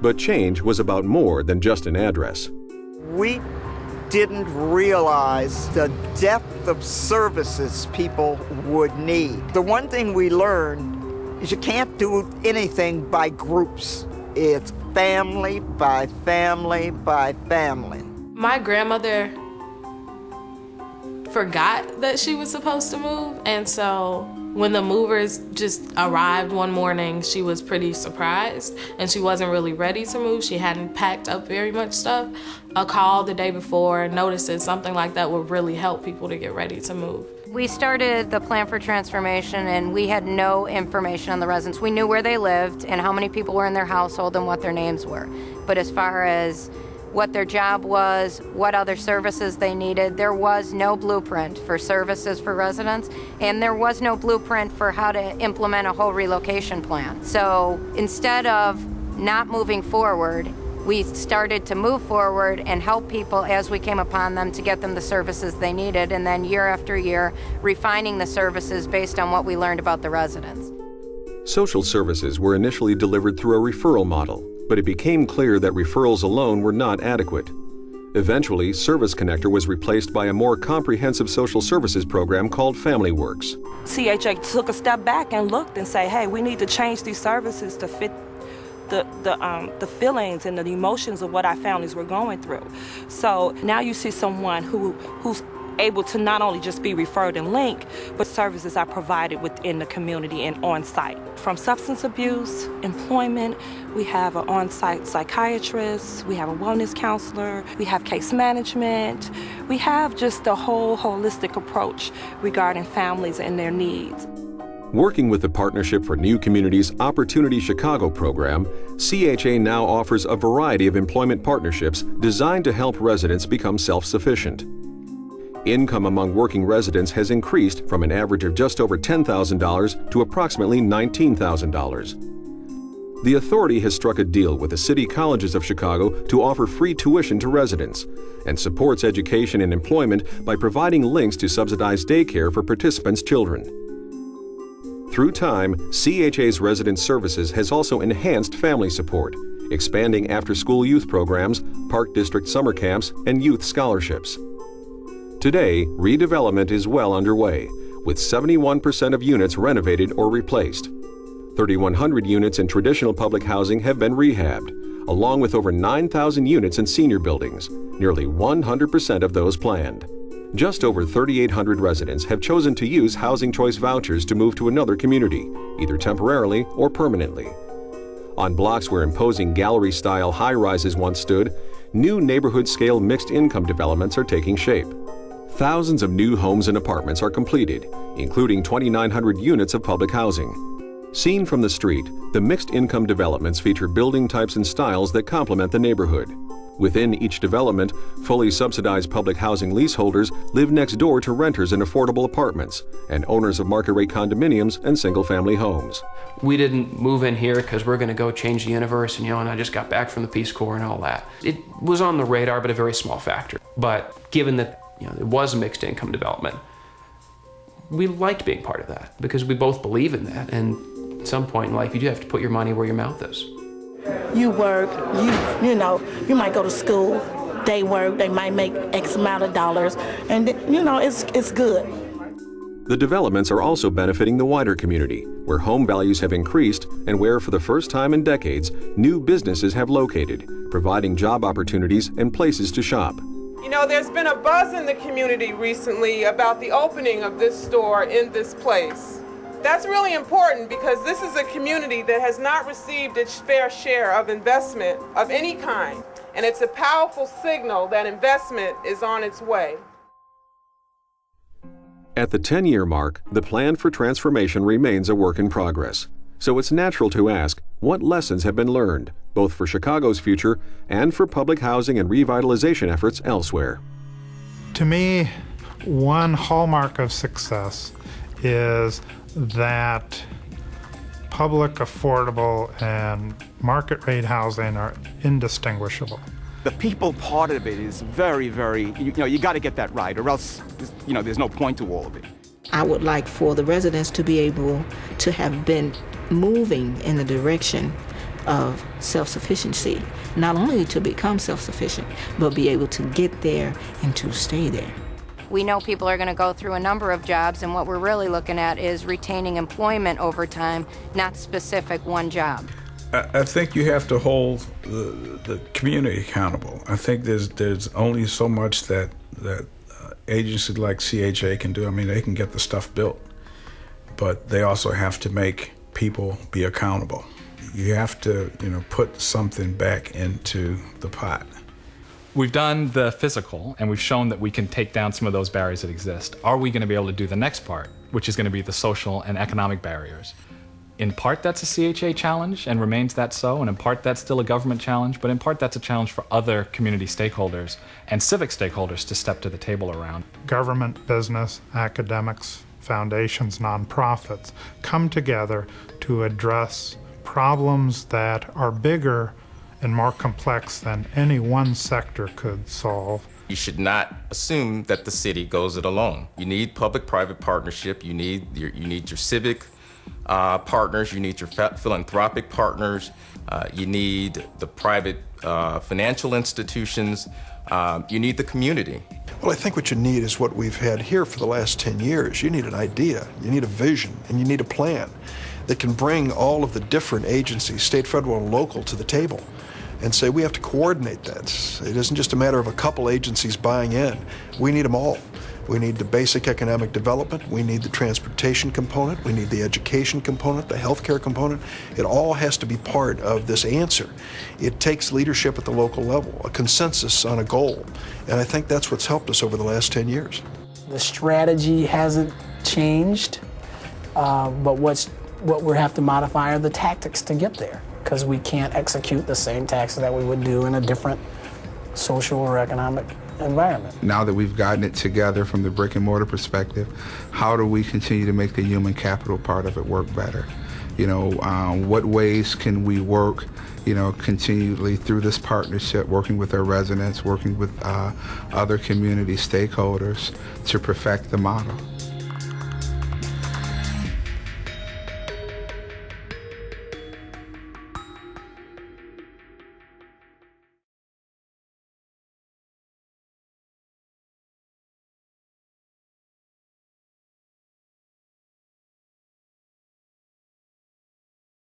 But change was about more than just an address. We didn't realize the depth of services people would need. The one thing we learned is you can't do anything by groups. It's family by family by family. My grandmother forgot that she was supposed to move, and so when the movers just arrived one morning, she was pretty surprised, and she wasn't really ready to move. She hadn't packed up very much stuff. A call the day before, noticing something like that would really help people to get ready to move. We started the plan for transformation, and we had no information on the residents. We knew where they lived and how many people were in their household and what their names were. But as far as what their job was, what other services they needed, there was no blueprint for services for residents, and there was no blueprint for how to implement a whole relocation plan. So instead of not moving forward, we started to move forward and help people as we came upon them to get them the services they needed, and then year after year, refining the services based on what we learned about the residents. Social services were initially delivered through a referral model, but it became clear that referrals alone were not adequate. Eventually, Service Connector was replaced by a more comprehensive social services program called Family Works. CHA took a step back and looked and said, hey, we need to change these services to fit the feelings and the emotions of what our families were going through. So now you see someone who's able to not only just be referred and linked, but services are provided within the community and on-site. From substance abuse, employment, we have an on-site psychiatrist, we have a wellness counselor, we have case management, we have just a whole holistic approach regarding families and their needs. Working with the Partnership for New Communities Opportunity Chicago program, CHA now offers a variety of employment partnerships designed to help residents become self-sufficient. Income among working residents has increased from an average of just over $10,000 to approximately $19,000. The authority has struck a deal with the City Colleges of Chicago to offer free tuition to residents and supports education and employment by providing links to subsidized daycare for participants' children. Through time, CHA's resident services has also enhanced family support, expanding after-school youth programs, Park District summer camps, and youth scholarships. Today, redevelopment is well underway, with 71% of units renovated or replaced. 3,100 units in traditional public housing have been rehabbed, along with over 9,000 units in senior buildings, nearly 100% of those planned. Just over 3,800 residents have chosen to use Housing Choice vouchers to move to another community, either temporarily or permanently. On blocks where imposing gallery-style high-rises once stood, new neighborhood-scale mixed-income developments are taking shape. Thousands of new homes and apartments are completed, including 2,900 units of public housing. Seen from the street, the mixed-income developments feature building types and styles that complement the neighborhood. Within each development, fully subsidized public housing leaseholders live next door to renters in affordable apartments and owners of market-rate condominiums and single-family homes. We didn't move in here because we're going to go change the universe, and I just got back from the Peace Corps and all that. It was on the radar, but a very small factor. But given that it was a mixed income development, we liked being part of that because we both believe in that. And at some point in life, you do have to put your money where your mouth is. You work, you might go to school, they work, they might make X amount of dollars, and it's good. The developments are also benefiting the wider community, where home values have increased and where, for the first time in decades, new businesses have located, providing job opportunities and places to shop. There's been a buzz in the community recently about the opening of this store in this place. That's really important because this is a community that has not received its fair share of investment of any kind, and it's a powerful signal that investment is on its way. At the 10-year mark, the plan for transformation remains a work in progress. So it's natural to ask, what lessons have been learned, both for Chicago's future and for public housing and revitalization efforts elsewhere? To me, one hallmark of success is that public, affordable, and market-rate housing are indistinguishable. The people part of it is very, very, you got to get that right, or else, there's no point to all of it. I would like for the residents to be able to have been moving in the direction of self-sufficiency, not only to become self-sufficient, but be able to get there and to stay there. We know people are going to go through a number of jobs, and what we're really looking at is retaining employment over time, not specific one job. I think you have to hold the community accountable. I think there's only so much that agencies like CHA can do. I mean, they can get the stuff built, but they also have to make people be accountable. You have to, put something back into the pot. We've done the physical, and we've shown that we can take down some of those barriers that exist. Are we going to be able to do the next part, which is going to be the social and economic barriers? In part, that's a CHA challenge and remains that so, and in part, that's still a government challenge, but in part, that's a challenge for other community stakeholders and civic stakeholders to step to the table around. Government, business, academics, foundations, nonprofits come together to address problems that are bigger and more complex than any one sector could solve. You should not assume that the city goes it alone. You need public-private partnership. You need your civic partners. You need your philanthropic partners. You need the private financial institutions. You need the community. Well, I think what you need is what we've had here for the last 10 years. You need an idea, you need a vision, and you need a plan that can bring all of the different agencies, state, federal, and local, to the table and say we have to coordinate that. It isn't just a matter of a couple agencies buying in. We need them all. We need the basic economic development, we need the transportation component, we need the education component, the healthcare component. It all has to be part of this answer. It takes leadership at the local level, a consensus on a goal, and I think that's what's helped us over the last 10 years. The strategy hasn't changed, but what we have to modify are the tactics to get there, because we can't execute the same tactics that we would do in a different social or economic environment. Now that we've gotten it together from the brick and mortar perspective, how do we continue to make the human capital part of it work better? What ways can we work, continually through this partnership, working with our residents, working with other community stakeholders to perfect the model?